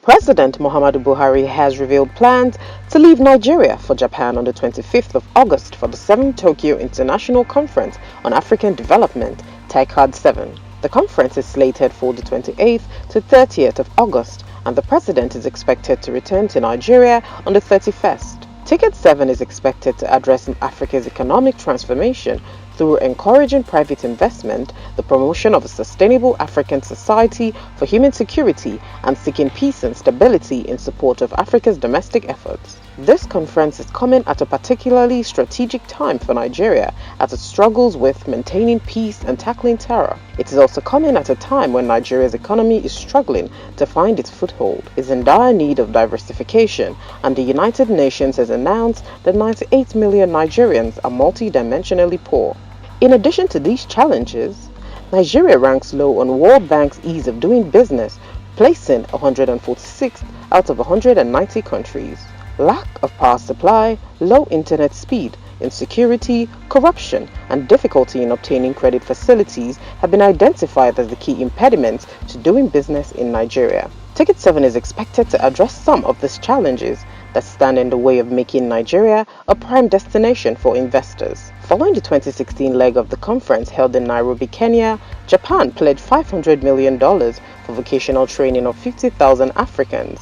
President Muhammadu Buhari has revealed plans to leave Nigeria for Japan on the 25th of August for the 7th Tokyo International Conference on African Development, TICAD 7. The conference is slated for the 28th to 30th of August, and the president is expected to return to Nigeria on the 31st. TICAD 7 is expected to address Africa's economic transformation through encouraging private investment, the promotion of a sustainable African society for human security, and seeking peace and stability in support of Africa's domestic efforts. This conference is coming at a particularly strategic time for Nigeria as it struggles with maintaining peace and tackling terror. It is also coming at a time when Nigeria's economy is struggling to find its foothold, is in dire need of diversification, and the United Nations has announced that 98 million Nigerians are multidimensionally poor. In addition to these challenges, Nigeria ranks low on World Bank's ease of doing business, placing 146th out of 190 countries. Lack of power supply, low internet speed, insecurity, corruption, and difficulty in obtaining credit facilities have been identified as the key impediments to doing business in Nigeria. TICAD 7 is expected to address some of these challenges that stand in the way of making Nigeria a prime destination for investors. Following the 2016 leg of the conference held in Nairobi, Kenya, Japan pledged $500 million for vocational training of 50,000 Africans,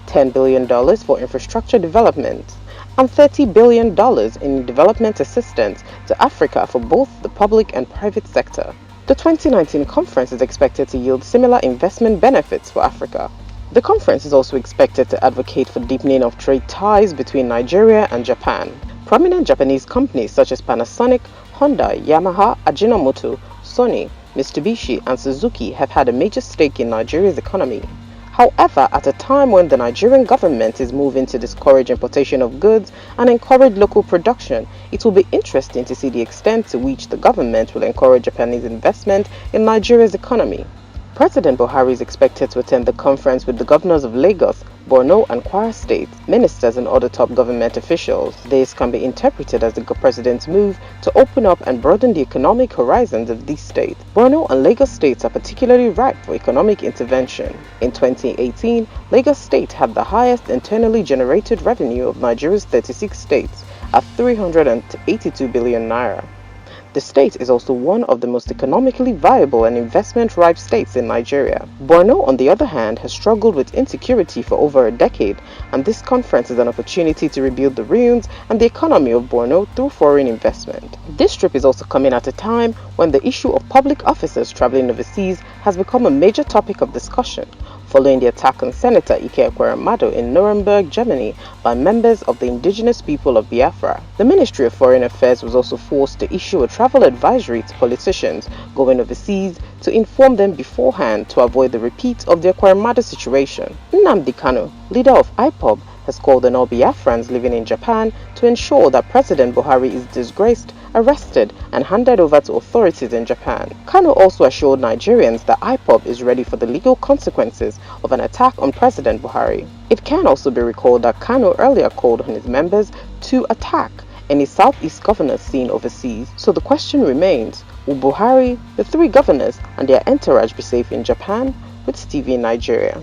$10 billion for infrastructure development, and $30 billion in development assistance to Africa for both the public and private sector. The 2019 conference is expected to yield similar investment benefits for Africa. The conference is also expected to advocate for deepening of trade ties between Nigeria and Japan. Prominent Japanese companies such as Panasonic, Honda, Yamaha, Ajinomoto, Sony, Mitsubishi, and Suzuki have had a major stake in Nigeria's economy. However, at a time when the Nigerian government is moving to discourage importation of goods and encourage local production, it will be interesting to see the extent to which the government will encourage Japanese investment in Nigeria's economy. President Buhari is expected to attend the conference with the governors of Lagos, Borno, and Kwara states, ministers, and other top government officials. This can be interpreted as the president's move to open up and broaden the economic horizons of these states. Borno and Lagos states are particularly ripe for economic intervention. In 2018, Lagos state had the highest internally generated revenue of Nigeria's 36 states at 382 billion naira. The state is also one of the most economically viable and investment-ripe states in Nigeria. Borno, on the other hand, has struggled with insecurity for over a decade, and this conference is an opportunity to rebuild the ruins and the economy of Borno through foreign investment. This trip is also coming at a time when the issue of public officers traveling overseas has become a major topic of discussion, following the attack on Senator Ekweremadu in Nuremberg, Germany, by members of the indigenous people of Biafra. The Ministry of Foreign Affairs was also forced to issue a travel advisory to politicians going overseas to inform them beforehand to avoid the repeat of the Ekweremadu situation. Nnamdi Kanu, leader of IPOB, has called on all Biafrans living in Japan to ensure that President Buhari is disgraced, arrested, and handed over to authorities in Japan. Kanu also assured Nigerians that IPOB is ready for the legal consequences of an attack on President Buhari. It can also be recalled that Kanu earlier called on his members to attack any Southeast governors seen overseas. So the question remains, will Buhari, the three governors, and their entourage be safe in Japan? Rootstv in Nigeria.